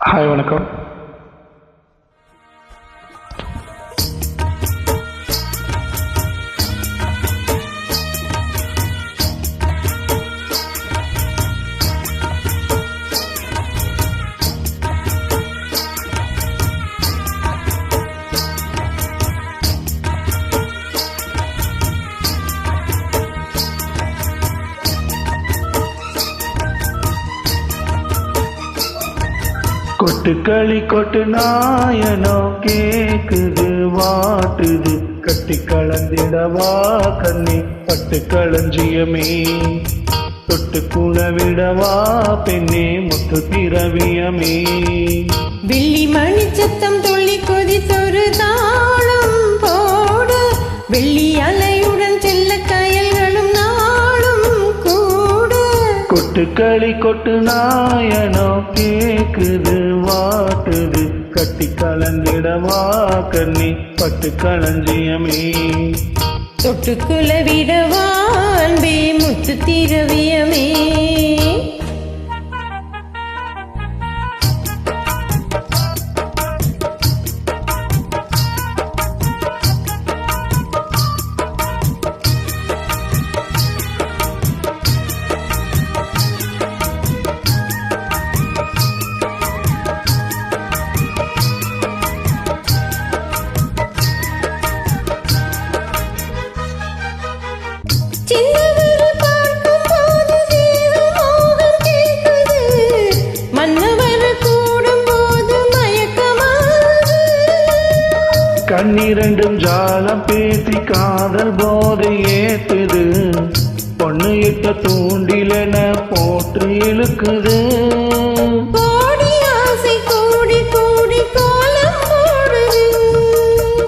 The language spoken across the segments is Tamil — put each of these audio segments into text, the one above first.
ஹாய் வணக்கம். கொட்டுக்களி கொட்டு நாயனோ கேக்குது வாட்டுது கட்டி கலந்திடவா கண்ணி பட்டு களஞ்சியமே தொட்டு குணவிடவா பெண்ணே முத்து திரவியமே வெள்ளி மணி சத்தம் துள்ளி கொதித்தொரு தாளம் போட வெள்ளி அலையுடன் செல்ல கயல்களும் நாளும் கூட கொட்டுக்களி கொட்டு நாயனோ கேக்குது வாட்டுது கட்டி கலந்திடவா கண்ணி பட்டு களஞ்சியமே தொட்டு குலவிடவா அன்பே முத்து திரவியமே கண்ணிரண்டும் ஜாலம் பேசி காதல் போதை ஏத்துது பொண்ணு இட்ட தூண்டிலென போற்று இழுக்குது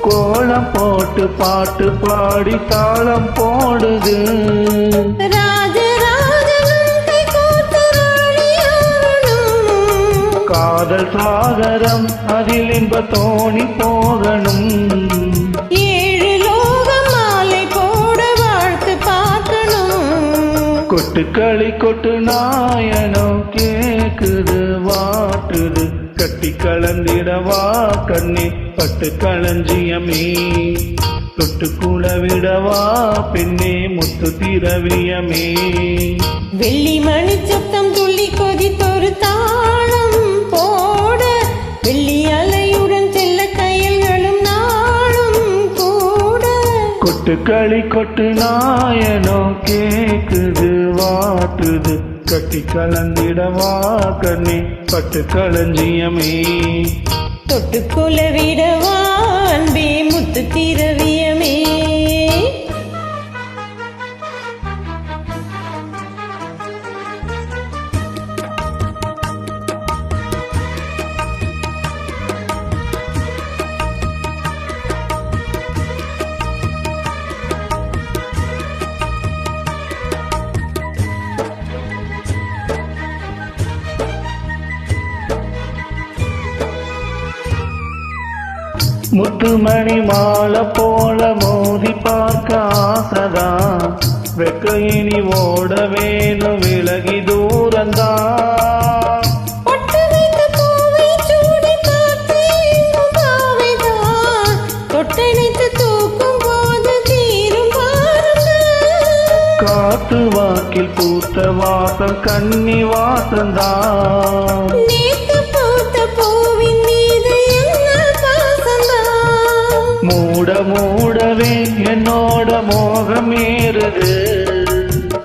கோலம் போட்டு பாட்டு பாடி தாளம் போடுது காதல் சாகரம் அதில் இன்ப தோணி போகணும் ஏழு லோகம் மாலை போட வாழ்த்து பார்க்கணும் கொட்டுக்களி கொட்டு நாயனோ கேக்குது வாட்டுது கட்டி கலந்திடவா கண்ணி பட்டு களஞ்சியமே தொட்டு குலவிடவா பெண்ணே முத்து திரவியமே வெள்ளி மணி சத்தம் துள்ளி கொதித்தொரு தாளம் போட வெள்ளி அலையுடன் செல்ல கயல்களும் நாளும் கூட கொட்டுக்களி கொட்டு நாயனோ கேக்குது வாட்டுது கட்டி கலந்திடவா கண்ணி பட்டு களஞ்சியமே தொட்டு குலவிடவா அன்பே முத்து திரவியமே முத்துமணி மாலை போல மோதி பார்க்க ஆசதா வெக்க இனி ஓட வேணும் விலகி தூரந்தா காத்து வாக்கில் பூத்த வாசம் கன்னி வாசந்தா மூட மூடவே என்னோட மோகம் ஏறுது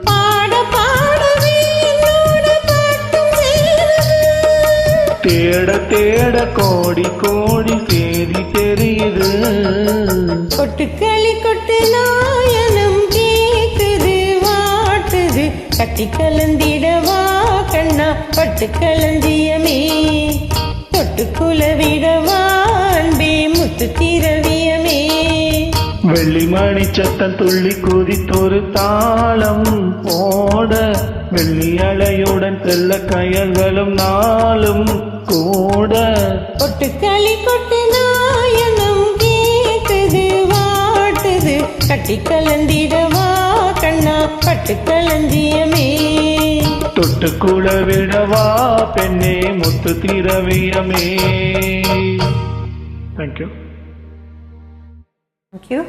பாட பாடவே என்னோட பாட்டும் சேருது தேட தேட கோடி கோடி தேடி தெரியுது கொட்டுக்களி கொட்டு நாயனம் கேக்குது வாட்டுது கட்டி கலந்திடவா கண்ணா பட்டு களஞ்சியமே தொட்டு குலவிடவா அன்பே முத்து திரவியமே வெள்ளி மணி சத்தம் துள்ளி குதித்தொரு தாளம் போட வெள்ளி அலையுடன் செல்ல கயல்களும் நாளும் கூட கொட்டுக்களி கொட்டு நாயனம் கேக்குது வாட்டுது கட்டி கலந்திடவா கண்ணா பட்டு களஞ்சியமே தொட்டுக்குள விடவா பெண்ணே முத்து திரவியமே. தேங்க்யூ. தேங்க்யூ.